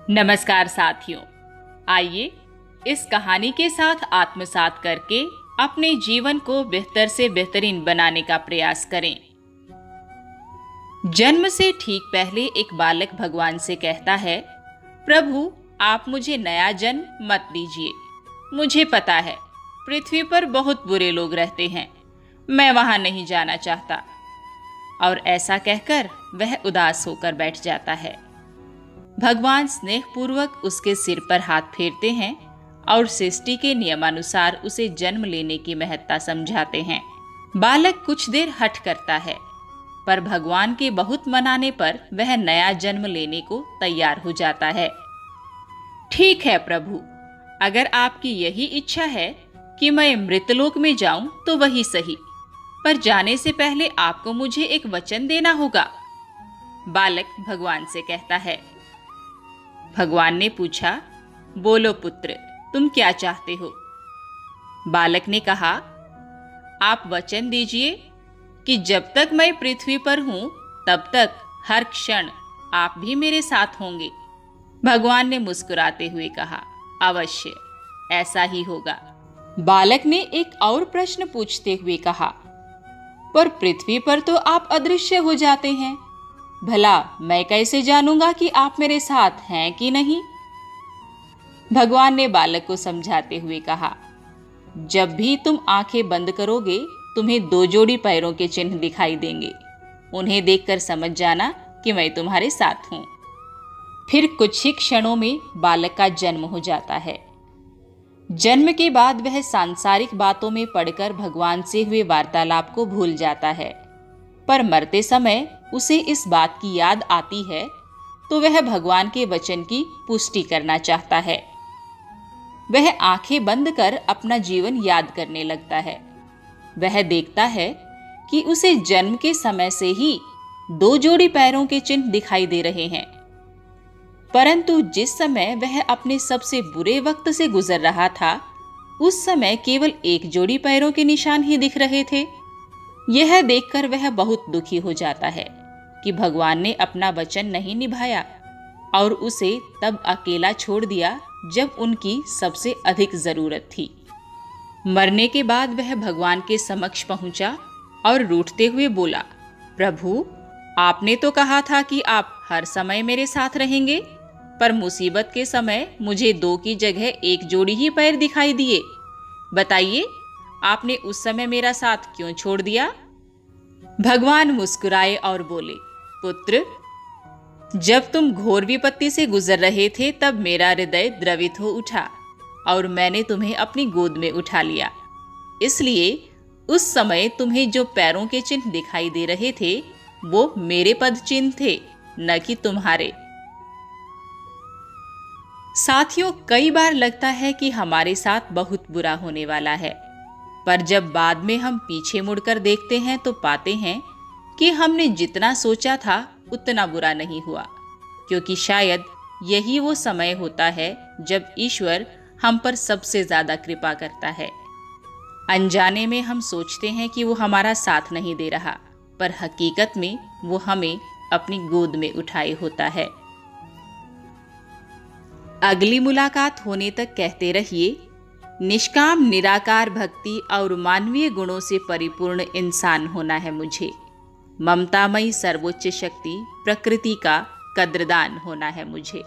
नमस्कार साथियों, आइए इस कहानी के साथ आत्मसात करके अपने जीवन को बेहतर से बेहतरीन बनाने का प्रयास करें। जन्म से ठीक पहले एक बालक भगवान से कहता है, प्रभु आप मुझे नया जन्म मत दीजिए। मुझे पता है पृथ्वी पर बहुत बुरे लोग रहते हैं, मैं वहां नहीं जाना चाहता। और ऐसा कहकर वह उदास होकर बैठ जाता है। भगवान स्नेहपूर्वक उसके सिर पर हाथ फेरते हैं और सृष्टि के नियमानुसार उसे जन्म लेने की महत्ता समझाते हैं। बालक कुछ देर हठ करता है, पर भगवान के बहुत मनाने पर वह नया जन्म लेने को तैयार हो जाता है। ठीक है प्रभु, अगर आपकी यही इच्छा है कि मैं मृतलोक में जाऊं तो वही सही, पर जाने से पहले आपको मुझे एक वचन देना होगा। बालक भगवान से कहता है। भगवान ने पूछा, बोलो पुत्र, तुम क्या चाहते हो? बालक ने कहा, आप वचन दीजिए कि जब तक मैं पृथ्वी पर हूं तब तक हर क्षण आप भी मेरे साथ होंगे। भगवान ने मुस्कुराते हुए कहा, अवश्य ऐसा ही होगा। बालक ने एक और प्रश्न पूछते हुए कहा, पर पृथ्वी पर तो आप अदृश्य हो जाते हैं, भला मैं कैसे जानूंगा कि आप मेरे साथ हैं कि नहीं? भगवान ने बालक को समझाते हुए कहा, जब भी तुम आंखें बंद करोगे तुम्हें 2 जोड़ी पैरों के चिन्ह दिखाई देंगे। उन्हें देखकर समझ जाना कि मैं तुम्हारे साथ हूं। फिर कुछ ही क्षणों में बालक का जन्म हो जाता है। जन्म के बाद वह सांसारिक बातों में पड़कर भगवान से हुए वार्तालाप को भूल जाता है, पर मरते समय उसे इस बात की याद आती है तो वह भगवान के वचन की पुष्टि करना चाहता है। वह आंखें बंद कर अपना जीवन याद करने लगता है। वह देखता है कि उसे जन्म के समय से ही 2 जोड़ी पैरों के चिन्ह दिखाई दे रहे हैं, परंतु जिस समय वह अपने सबसे बुरे वक्त से गुजर रहा था उस समय केवल 1 जोड़ी पैरों के निशान ही दिख रहे थे। यह देखकर वह बहुत दुखी हो जाता है कि भगवान ने अपना वचन नहीं निभाया और उसे तब अकेला छोड़ दिया जब उनकी सबसे अधिक जरूरत थी। मरने के बाद वह भगवान के समक्ष पहुंचा और रूठते हुए बोला, प्रभु आपने तो कहा था कि आप हर समय मेरे साथ रहेंगे, पर मुसीबत के समय मुझे 2 की जगह 1 जोड़ी ही पैर दिखाई दिए। बताइए आपने उस समय मेरा साथ क्यों छोड़ दिया? भगवान मुस्कुराए और बोले, पुत्र जब तुम घोर विपत्ति से गुजर रहे थे तब मेरा हृदय द्रवित हो उठा और मैंने तुम्हें अपनी गोद में उठा लिया। इसलिए उस समय तुम्हें जो पैरों के चिन्ह दिखाई दे रहे थे वो मेरे पद चिन्ह थे, न कि तुम्हारे। साथियों, कई बार लगता है कि हमारे साथ बहुत बुरा होने वाला है, पर जब बाद में हम पीछे मुड़कर देखते हैं तो पाते हैं कि हमने जितना सोचा था उतना बुरा नहीं हुआ, क्योंकि शायद यही वो समय होता है जब ईश्वर हम पर सबसे ज्यादा कृपा करता है। अनजाने में हम सोचते हैं कि वो हमारा साथ नहीं दे रहा, पर हकीकत में वो हमें अपनी गोद में उठाए होता है। अगली मुलाकात होने तक कहते रहिए, निष्काम निराकार भक्ति और मानवीय गुणों से परिपूर्ण इंसान होना है मुझे। ममतामयी सर्वोच्च शक्ति प्रकृति का कद्रदान होना है मुझे।